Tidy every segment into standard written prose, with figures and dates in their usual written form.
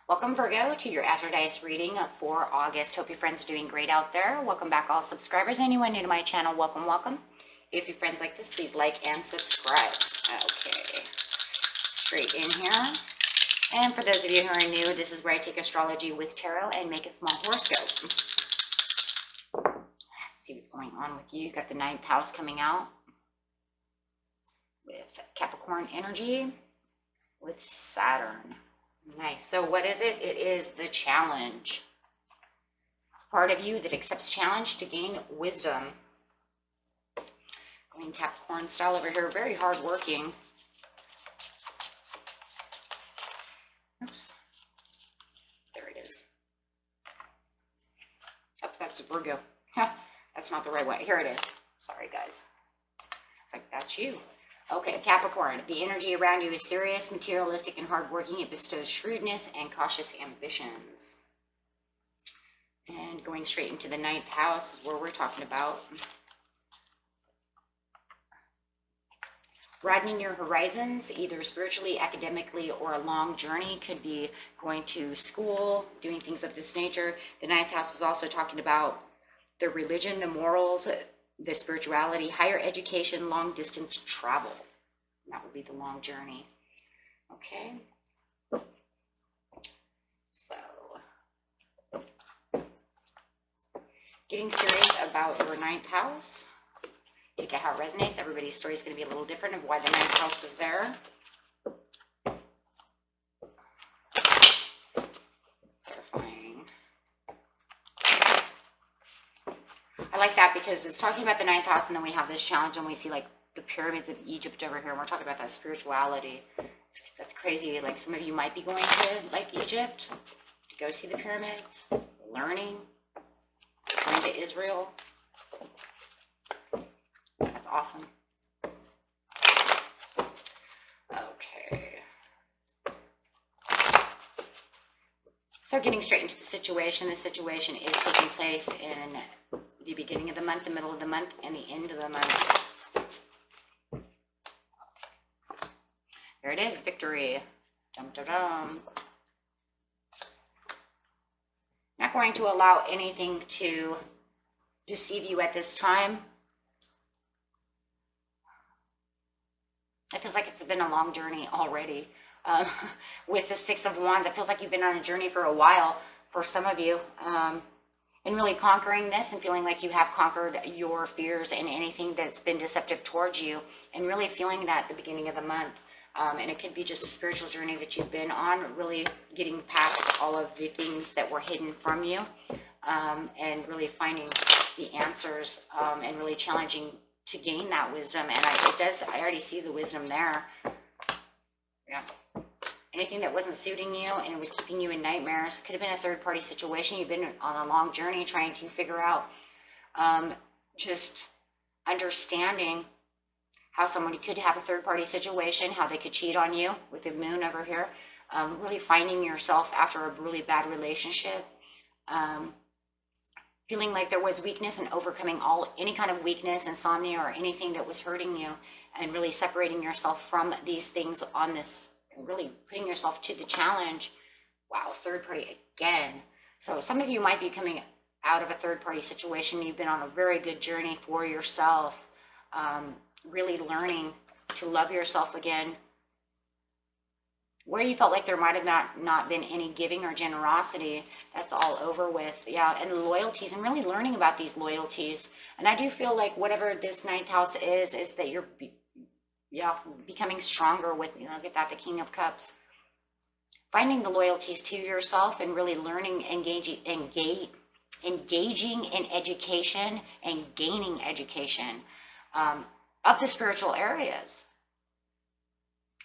Welcome, Virgo, to your Astrodice reading for August. Hope your friends are doing great out there. Welcome back, all subscribers. Anyone new to my channel, welcome, welcome. If your friends like this, please like and subscribe. Okay, straight in here. And for those of you who are new, this is where I take astrology with tarot and make a small horoscope. Let's see what's going on with you. You've got the 9th house coming out with Capricorn energy with Saturn. Nice. So what is it? It is the challenge. Part of you that accepts challenge to gain wisdom. Going Capricorn style over here. Very hard working. Oops. There it is. Oh, that's Virgo. That's not the right way. Here it is. Sorry, guys. It's like, that's you. Okay, Capricorn, the energy around you is serious, materialistic, and hardworking. It bestows shrewdness and cautious ambitions. And going straight into the 9th house is where we're talking about. Broadening your horizons, either spiritually, academically, or a long journey. Could be going to school, doing things of this nature. The 9th house is also talking about the religion, the morals, the spirituality, higher education, long distance travel. That would be the long journey. Okay. So, getting serious about your 9th house. Take it how it resonates. Everybody's story is going to be a little different of why the 9th house is there. Clarifying. I like that because it's talking about the 9th house, and then we have this challenge, and we see like the pyramids of Egypt over here, and we're talking about that spirituality. That's crazy. Like, some of you might be going to like Egypt to go see the pyramids, learning, going to Israel. That's awesome. Okay. So getting straight into the situation is taking place in the beginning of the month, the middle of the month, and the end of the month. There it is, victory. Dum, dum, dum. Not going to allow anything to deceive you at this time. It feels like it's been a long journey already. With the 6 of Wands, it feels like you've been on a journey for a while for some of you. And really conquering this and feeling like you have conquered your fears and anything that's been deceptive towards you. And really feeling that at the beginning of the month. And it could be just a spiritual journey that you've been on, really getting past all of the things that were hidden from you, and really finding the answers, and really challenging to gain that wisdom. And I already see the wisdom there. Yeah. Anything that wasn't suiting you and was keeping you in nightmares. Could have been a third-party situation. You've been on a long journey trying to figure out, just understanding how someone could have a third-party situation, how they could cheat on you with the moon over here. Really finding yourself after a really bad relationship. Feeling like there was weakness and overcoming any kind of weakness, insomnia, or anything that was hurting you. And really separating yourself from these things on this, and really putting yourself to the challenge. Wow, third-party again. So some of you might be coming out of a third-party situation. You've been on a very good journey for yourself. Really learning to love yourself again. Where you felt like there might have not been any giving or generosity, that's all over with. Yeah, and loyalties, and really learning about these loyalties. And I do feel like whatever this 9th house is that you're becoming stronger with, look at that, the King of Cups. Finding the loyalties to yourself and really learning, engaging in education and gaining education. Of the spiritual areas,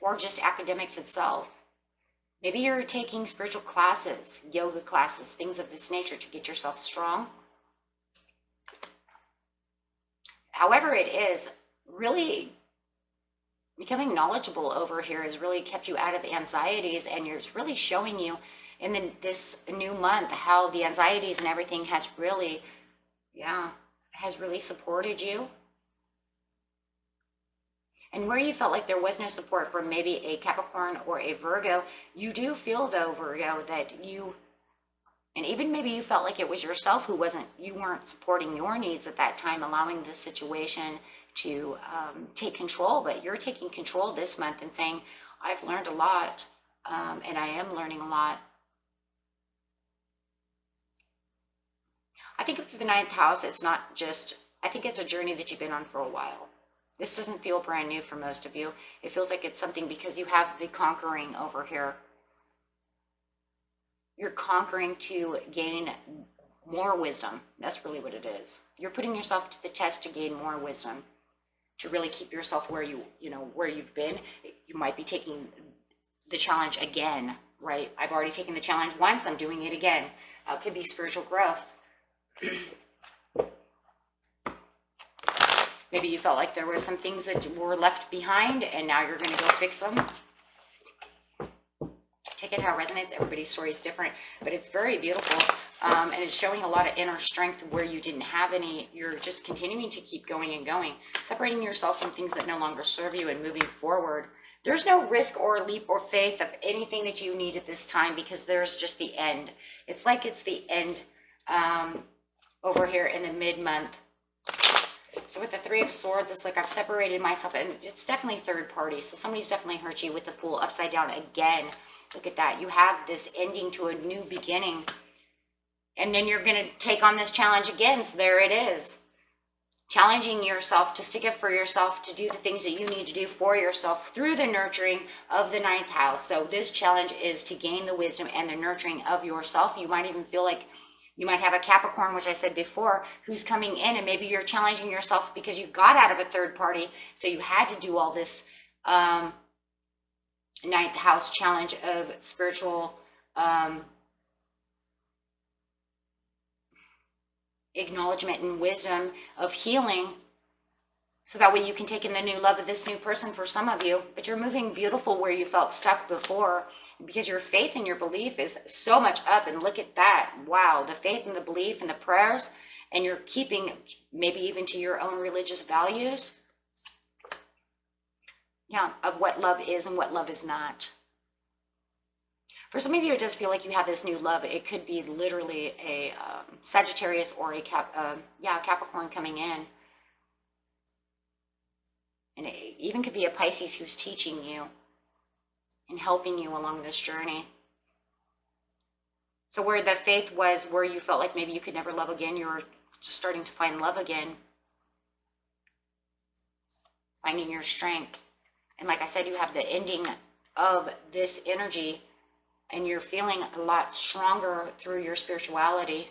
or just academics itself. Maybe you're taking spiritual classes, yoga classes, things of this nature to get yourself strong. However it is, really becoming knowledgeable over here has really kept you out of the anxieties, and it's really showing you in this new month how the anxieties and everything has really supported you. And where you felt like there was no support from maybe a Capricorn or a Virgo, you do feel though, Virgo, that you, and even maybe you felt like it was yourself who you weren't supporting your needs at that time, allowing the situation to take control. But you're taking control this month and saying, I've learned a lot, and I am learning a lot. I think with the ninth house, it's not just, I think it's a journey that you've been on for a while. This doesn't feel brand new for most of you. It feels like it's something because you have the conquering over here. You're conquering to gain more wisdom. That's really what it is. You're putting yourself to the test to gain more wisdom, to really keep yourself where where you've been. You might be taking the challenge again, right? I've already taken the challenge once, I'm doing it again. It could be spiritual growth. Maybe you felt like there were some things that were left behind and now you're going to go fix them. Take it how it resonates. Everybody's story is different, but it's very beautiful. And it's showing a lot of inner strength where you didn't have any. You're just continuing to keep going and going, separating yourself from things that no longer serve you and moving forward. There's no risk or leap or faith of anything that you need at this time because there's just the end. It's like it's the end over here in the mid-month. So with the Three of Swords, it's like I've separated myself, and it's definitely third party. So somebody's definitely hurt you with the Fool upside down again. Look at that. You have this ending to a new beginning. And then you're going to take on this challenge again. So there it is. Challenging yourself to stick up for yourself, to do the things that you need to do for yourself through the nurturing of the ninth house. So this challenge is to gain the wisdom and the nurturing of yourself. You might even feel like you might have a Capricorn, which I said before, who's coming in, and maybe you're challenging yourself because you got out of a third party. So you had to do all this ninth house challenge of spiritual acknowledgement and wisdom of healing, so that way you can take in the new love of this new person for some of you. But you're moving beautiful where you felt stuck before, because your faith and your belief is so much up. And look at that. Wow, the faith and the belief and the prayers, and you're keeping maybe even to your own religious values, yeah, of what love is and what love is not. For some of you, it does feel like you have this new love. It could be literally a Sagittarius or a Capricorn coming in. And it even could be a Pisces who's teaching you and helping you along this journey. So where the faith was, where you felt like maybe you could never love again, you were just starting to find love again. Finding your strength. And like I said, you have the ending of this energy, and you're feeling a lot stronger through your spirituality.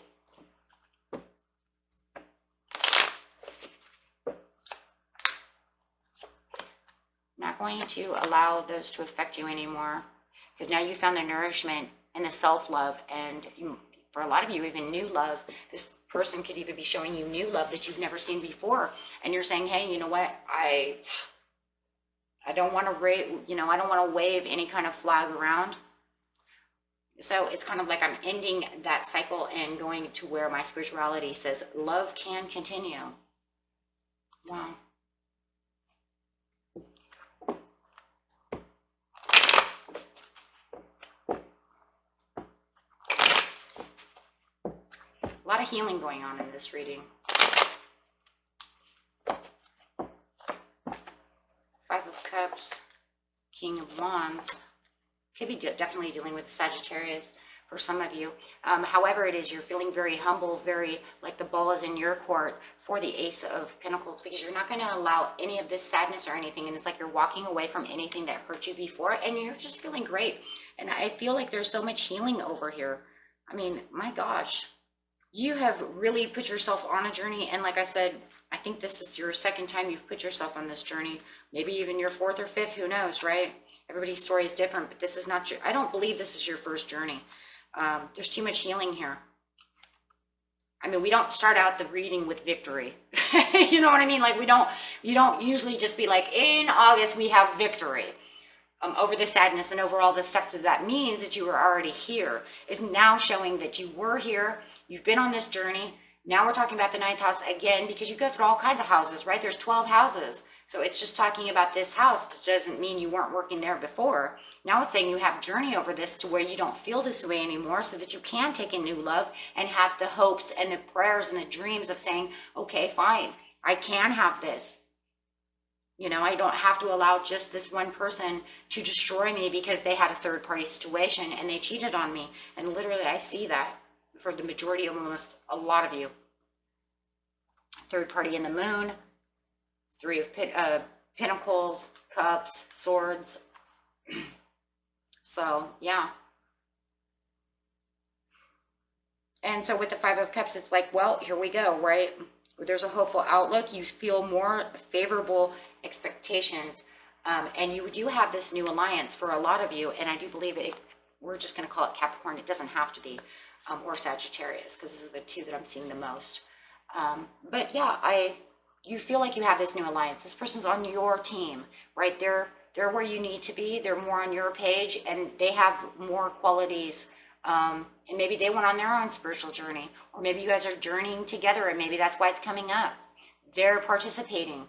I'm not going to allow those to affect you anymore, because now you found the nourishment and the self-love, and for a lot of you, even new love. This person could even be showing you new love that you've never seen before, and you're saying, hey, you know what, I don't want to, I don't want to wave any kind of flag around. So it's kind of like I'm ending that cycle and going to where my spirituality says love can continue. Wow. A lot of healing going on in this reading. Five of Cups, King of Wands. Could be definitely dealing with Sagittarius for some of you. However it is, you're feeling very humble, very like the ball is in your court for the Ace of Pentacles, because you're not going to allow any of this sadness or anything. And it's like you're walking away from anything that hurt you before, and you're just feeling great. And I feel like there's so much healing over here. I mean, my gosh, you have really put yourself on a journey. And like I said, I think this is your second time you've put yourself on this journey. Maybe even your fourth or fifth, who knows, right? Everybody's story is different, but this is not your, I don't believe this is your first journey. There's too much healing here. I mean, we don't start out the reading with victory. You know what I mean? Like you don't usually just be like, in August, we have victory over the sadness and over all the stuff. That means that you were already here. It's now showing that you were here. You've been on this journey. Now we're talking about the ninth house again, because you go through all kinds of houses, right? There's 12 houses. So it's just talking about this house. It doesn't mean you weren't working there before. Now it's saying you have journey over this to where you don't feel this way anymore, so that you can take in new love and have the hopes and the prayers and the dreams of saying, okay, fine, I can have this. You know, I don't have to allow just this one person to destroy me because they had a third party situation and they cheated on me. And literally I see that for the majority of almost a lot of you. Third party in the moon, Three of Pentacles, Cups, Swords. So, yeah. And so with the Five of Cups, it's like, well, here we go, right? There's a hopeful outlook. You feel more favorable expectations. And you do have this new alliance for a lot of you. And I do believe it, we're just going to call it Capricorn. It doesn't have to be, or Sagittarius, because those are the two that I'm seeing the most. But yeah, you feel like you have this new alliance. This person's on your team, right? They're where you need to be. They're more on your page, and they have more qualities. And maybe they went on their own spiritual journey, or maybe you guys are journeying together, and maybe that's why it's coming up. They're participating.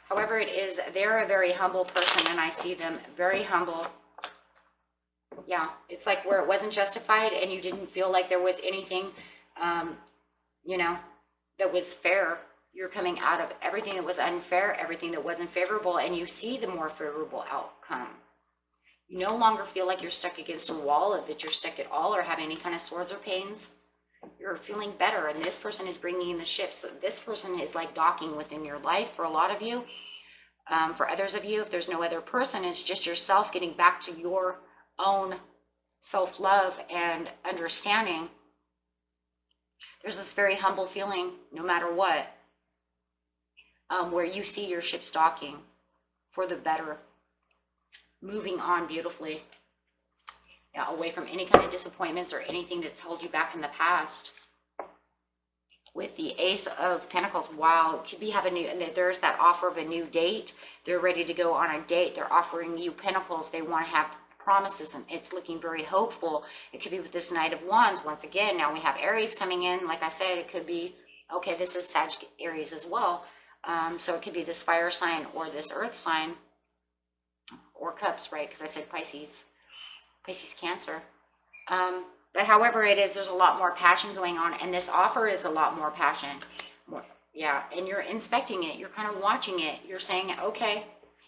However it is, they're a very humble person, and I see them very humble. Yeah, it's like where it wasn't justified and you didn't feel like there was anything, you know, that was fair. You're coming out of everything that was unfair, everything that wasn't favorable, and you see the more favorable outcome. You no longer feel like you're stuck against a wall, or that you're stuck at all, or have any kind of swords or pains. You're feeling better, and this person is bringing in the ship. So this person is like docking within your life for a lot of you. For others of you, if there's no other person, it's just yourself getting back to your own self-love and understanding. There's this very humble feeling, no matter what, where you see your ship docking for the better, moving on beautifully. Yeah, away from any kind of disappointments or anything that's held you back in the past. With the Ace of Pentacles, wow, could be have a new, and there's that offer of a new date. They're ready to go on a date. They're offering you Pentacles. They want to have promises, and it's looking very hopeful. It could be with this Knight of Wands. Once again, now we have Aries coming in. Like I said, it could be, okay, this is Sag Aries as well. So it could be this fire sign or this earth sign, or Cups, right? Because I said Pisces. Pisces, Cancer. But however it is, there's a lot more passion going on, and this offer is a lot more passion. Yeah, and you're inspecting it. You're kind of watching it. You're saying, okay,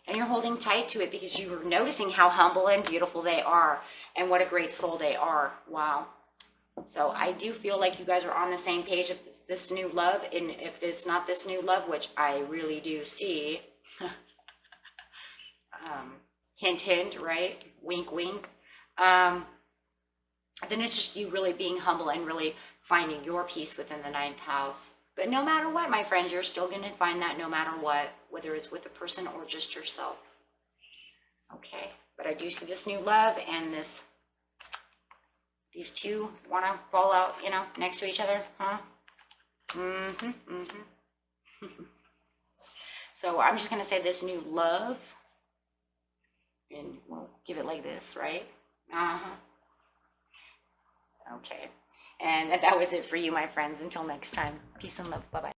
and you're holding tight to it because you're noticing how humble and beautiful they are and what a great soul they are. Wow. So I do feel like you guys are on the same page of this new love, and if it's not this new love, which I really do see, hint, hint, right? Wink, wink. Then it's just you really being humble and really finding your peace within the 9th house. But no matter what, my friends, you're still going to find that no matter what, whether it's with a person or just yourself. Okay, but I do see this new love, and these two want to fall out, you know, next to each other, huh? So I'm just going to say this new love, and we'll give it like this, right? Okay, and that was it for you, my friends. Until next time, peace and love. Bye-bye.